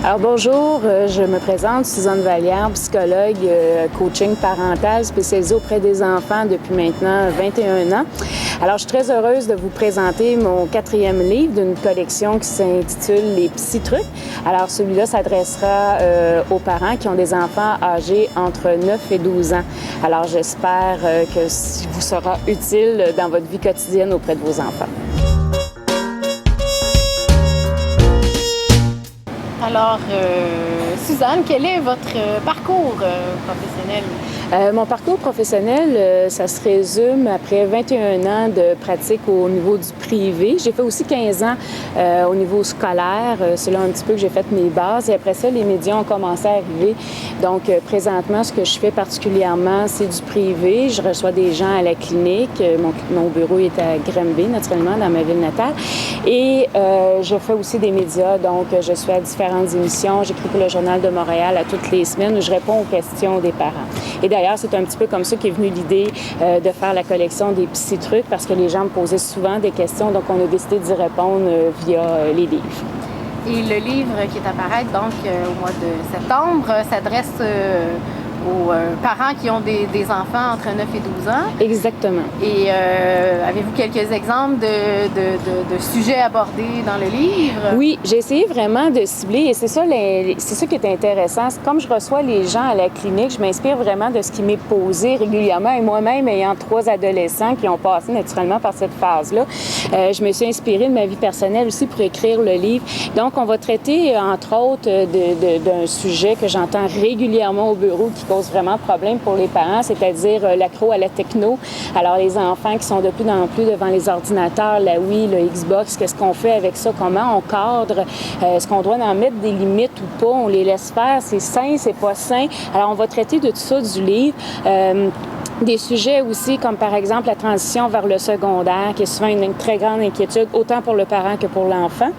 Alors bonjour, je me présente, Suzanne Vallière, psychologue, coaching parental spécialisée auprès des enfants depuis maintenant 21 ans. Alors je suis très heureuse de vous présenter mon 4e livre d'une collection qui s'intitule Les petits trucs. Alors celui-là s'adressera aux parents qui ont des enfants âgés entre 9 et 12 ans. Alors j'espère que vous sera utile dans votre vie quotidienne auprès de vos enfants. Alors, Suzanne, quel est votre parcours professionnel? Mon parcours professionnel, ça se résume après 21 ans de pratique au niveau du privé. J'ai fait aussi 15 ans au niveau scolaire. C'est là un petit peu que j'ai fait mes bases. Et après ça, les médias ont commencé à arriver. Donc, présentement, ce que je fais particulièrement, c'est du privé. Je reçois des gens à la clinique. Mon bureau est à Granby, naturellement, dans ma ville natale. Et je fais aussi des médias. Donc, je suis à différentes émissions. J'écris pour le Journal de Montréal à toutes les semaines où je réponds aux questions des parents. Et d'ailleurs, c'est un petit peu comme ça qu'est venue l'idée de faire la collection des petits trucs parce que les gens me posaient souvent des questions, donc on a décidé d'y répondre via les livres. Et le livre qui est à paraître donc au mois de septembre s'adresse aux parents qui ont des enfants entre 9 et 12 ans. Exactement. Et avez-vous quelques exemples de sujets abordés dans le livre? Oui, j'ai essayé vraiment de cibler et c'est ça qui est intéressant. Comme je reçois les gens à la clinique, je m'inspire vraiment de ce qui m'est posé régulièrement et moi-même ayant 3 adolescents qui ont passé naturellement par cette phase-là, je me suis inspirée de ma vie personnelle aussi pour écrire le livre. Donc, on va traiter entre autres d'un sujet que j'entends régulièrement au bureau qui cause vraiment problème pour les parents, c'est-à-dire l'accro à la techno. Alors, les enfants qui sont de plus en plus devant les ordinateurs, la Wii, le Xbox, qu'est-ce qu'on fait avec ça? Comment on cadre? Est-ce qu'on doit en mettre des limites ou pas? On les laisse faire? C'est sain, c'est pas sain? Alors, on va traiter de tout ça du livre. Des sujets aussi, comme par exemple la transition vers le secondaire, qui est souvent une très grande inquiétude, autant pour le parent que pour l'enfant.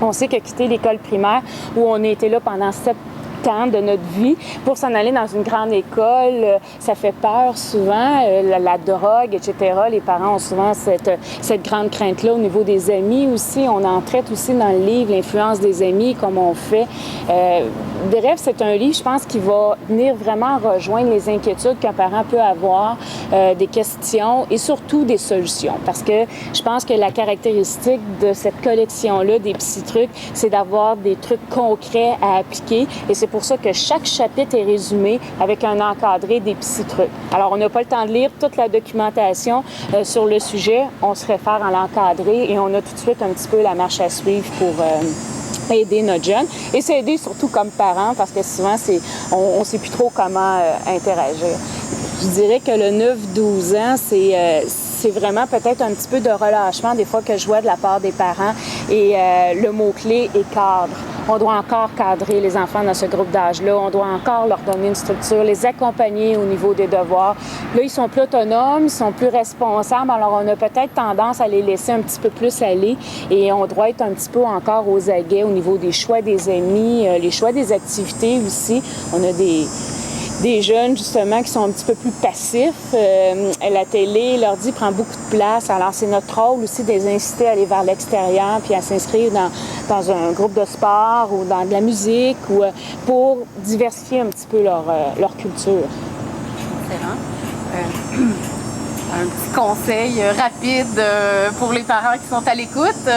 On sait que quitter l'école primaire, où on a été là pendant 7 ans de notre vie pour s'en aller dans une grande école, ça fait peur souvent, la drogue, etc. Les parents ont souvent cette grande crainte-là au niveau des amis aussi. On en traite aussi dans le livre l'influence des amis, comme on fait. Bref, c'est un livre, je pense, qui va venir vraiment rejoindre les inquiétudes qu'un parent peut avoir, des questions et surtout des solutions. Parce que je pense que la caractéristique de cette collection-là, des petits trucs, c'est d'avoir des trucs concrets à appliquer. Et c'est pour ça que chaque chapitre est résumé avec un encadré des petits trucs. Alors, on n'a pas le temps de lire toute la documentation sur le sujet. On se réfère à l'encadré et on a tout de suite un petit peu la marche à suivre pour aider notre jeune. Et s'aider surtout comme parent parce que souvent, on ne sait plus trop comment interagir. Je dirais que le 9-12 ans, c'est vraiment peut-être un petit peu de relâchement des fois que je vois de la part des parents. Et le mot-clé est cadre. On doit encore cadrer les enfants dans ce groupe d'âge-là. On doit encore leur donner une structure, les accompagner au niveau des devoirs. Là, ils sont plus autonomes, ils sont plus responsables. Alors, on a peut-être tendance à les laisser un petit peu plus aller. Et on doit être un petit peu encore aux aguets au niveau des choix des amis, les choix des activités aussi. On a des jeunes, justement, qui sont un petit peu plus passifs. La télé, l'ordi prend beaucoup de place. Alors, c'est notre rôle aussi de les inciter à aller vers l'extérieur puis à s'inscrire dans un groupe de sport ou dans de la musique ou pour diversifier un petit peu leur culture. Excellent. Un petit conseil rapide pour les parents qui sont à l'écoute.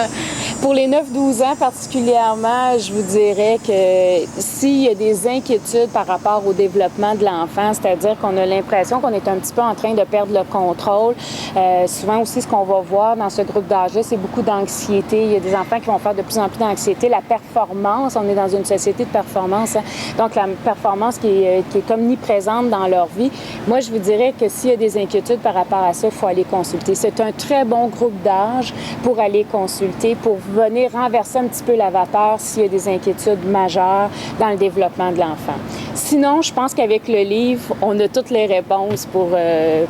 Pour les 9-12 ans particulièrement, je vous dirais que s'il y a des inquiétudes par rapport au développement de l'enfant, c'est-à-dire qu'on a l'impression qu'on est un petit peu en train de perdre le contrôle, souvent aussi ce qu'on va voir dans ce groupe d'âge-là, c'est beaucoup d'anxiété. Il y a des enfants qui vont faire de plus en plus d'anxiété. La performance, on est dans une société de performance, hein? Donc la performance qui est omniprésente dans leur vie. Moi, je vous dirais que s'il y a des inquiétudes par rapport à ça, il faut aller consulter. C'est un très bon groupe d'âge pour aller consulter, pour venir renverser un petit peu la vapeur s'il y a des inquiétudes majeures dans le développement de l'enfant. Sinon, je pense qu'avec le livre, on a toutes les réponses pour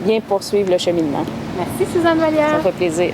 bien poursuivre le cheminement. Merci, Suzanne Vallière. Ça fait plaisir.